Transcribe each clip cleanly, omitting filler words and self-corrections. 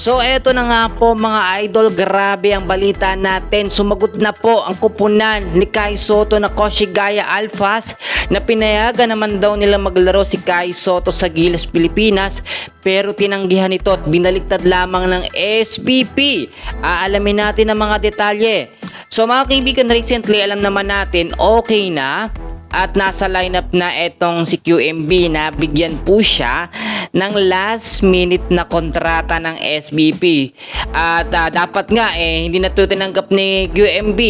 So eto na nga po mga idol, grabe ang balita natin. Sumagot na po ang kupunan ni Kai Sotto na Koshigaya Alphas na pinayagan naman daw nila maglaro si Kai Sotto sa Gilas Pilipinas, pero tinanggihan ito at binaliktad lamang ng SBP. Aalamin natin ang mga detalye. So mga kaibigan, recently alam naman natin okay na at nasa lineup na etong si QMB na bigyan po siya ng last minute na kontrata ng SBP. At dapat nga hindi na ito tinanggap ni QMB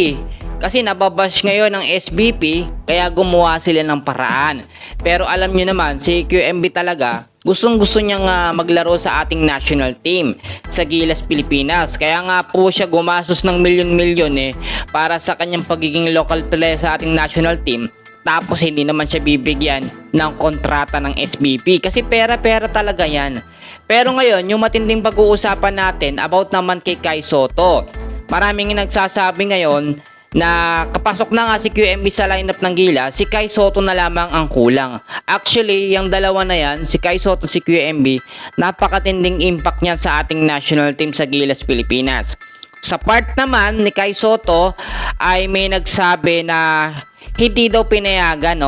kasi nababash ngayon ng SBP, kaya gumawa sila ng paraan. Pero alam nyo naman, si QMB talaga gustong-gusto niyang maglaro sa ating national team sa Gilas Pilipinas. Kaya nga po siya gumastos ng milyon-milyon para sa kanyang pagiging local player sa ating national team. Tapos hindi naman siya bibigyan ng kontrata ng SBP kasi pera-pera talaga yan. Pero ngayon, yung matinding pag-uusapan natin about naman kay Kai Sotto. Maraming nagsasabi ngayon na kapasok na nga si QMB sa lineup ng Gilas, si Kai Sotto na lamang ang kulang. Actually, yung dalawa na yan, si Kai Sotto, si QMB, napakatinding impact niya sa ating national team sa Gilas Pilipinas. Sa part naman ni Kai Sotto ay may nagsabi na hindi daw pinayagan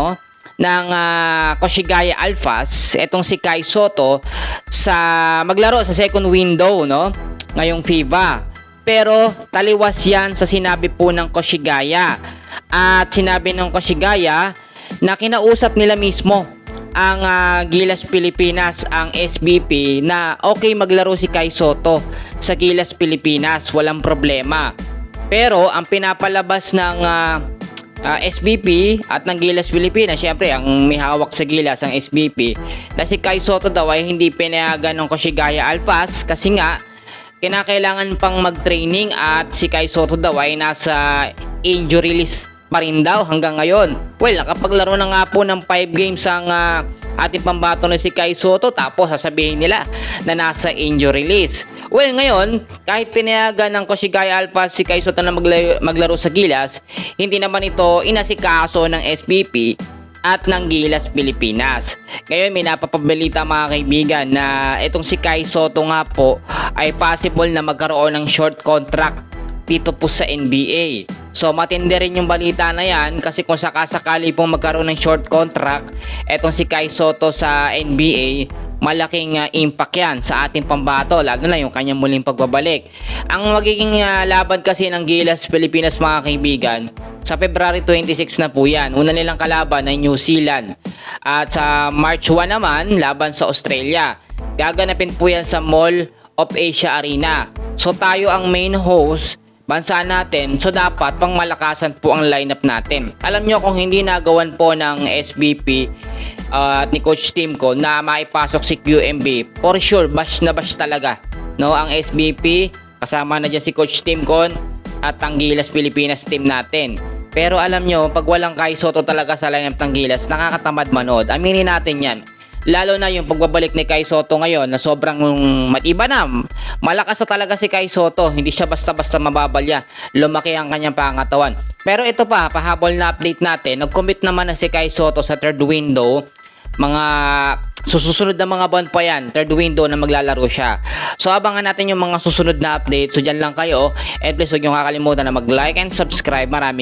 ng Koshigaya Alphas etong si Kai Sotto sa maglaro sa second window ngayong FIBA. Pero taliwas yan sa sinabi po ng Koshigaya. At sinabi ng Koshigaya na kinausap nila mismo ang Gilas Pilipinas, ang SBP, na okay maglaro si Kai Sotto sa Gilas Pilipinas, walang problema. Pero ang pinapalabas ng SBP at ng Gilas Pilipinas, syempre ang may hawak sa Gilas ang SBP, na si Kai Sotto daw ay hindi pinayagan ng Koshigaya Alphas kasi nga kinakailangan pang mag-training at si Kai Sotto daw ay nasa injury list pa rin daw hanggang ngayon. Well, nakapaglaro na nga po ng 5 games ang ating pambato na si Kai Sotto, tapos sasabihin nila na nasa injury list. Well, ngayon, kahit pinayagan ng Koshigaya Alphas si Kai Sotto na maglaro sa Gilas, hindi naman ito inasikaso ng SBP at ng Gilas Pilipinas. Ngayon, may napapabalita mga kaibigan na itong si Kai Sotto nga po ay possible na magkaroon ng short contract dito po sa NBA. So matindi rin yung balita na yan kasi kung sakasakali pong magkaroon ng short contract etong si Kai Sotto sa NBA, malaking impact yan sa ating pambato, lalo na yung kanyang muling pagbabalik. Ang magiging laban kasi ng Gilas Pilipinas mga kaibigan, sa February 26 na po yan. Una nilang kalaban ay New Zealand. At sa March 1 naman, laban sa Australia. Gaganapin po yan sa Mall of Asia Arena. So tayo ang main host, bansa natin, so dapat pang malakasan po ang lineup natin. Alam nyo, kung hindi nagawan po ng SBP at ni Coach Timko na maipasok si QMB, for sure bash na bash talaga ang SBP, kasama na dyan si Coach Timko at ang Gilas Pilipinas team natin. Pero alam nyo, pag walang Kai Sotto talaga sa lineup ng Gilas, nakakatamad manood. Aminin natin yan. Lalo na yung pagbabalik ni Kai Sotto ngayon na sobrang matiba na. Malakas na talaga si Kai Sotto. Hindi siya basta-basta mababalya. Lumaki ang kanyang pangatawan. Pero ito pa, pahabol na update natin. Nag-commit naman na si Kai Sotto sa third window. Mga susunod na mga buwan pa yan, third window na maglalaro siya. So abangan natin yung mga susunod na update. So dyan lang kayo. And please huwag nyo kakalimutan na mag-like and subscribe. Marami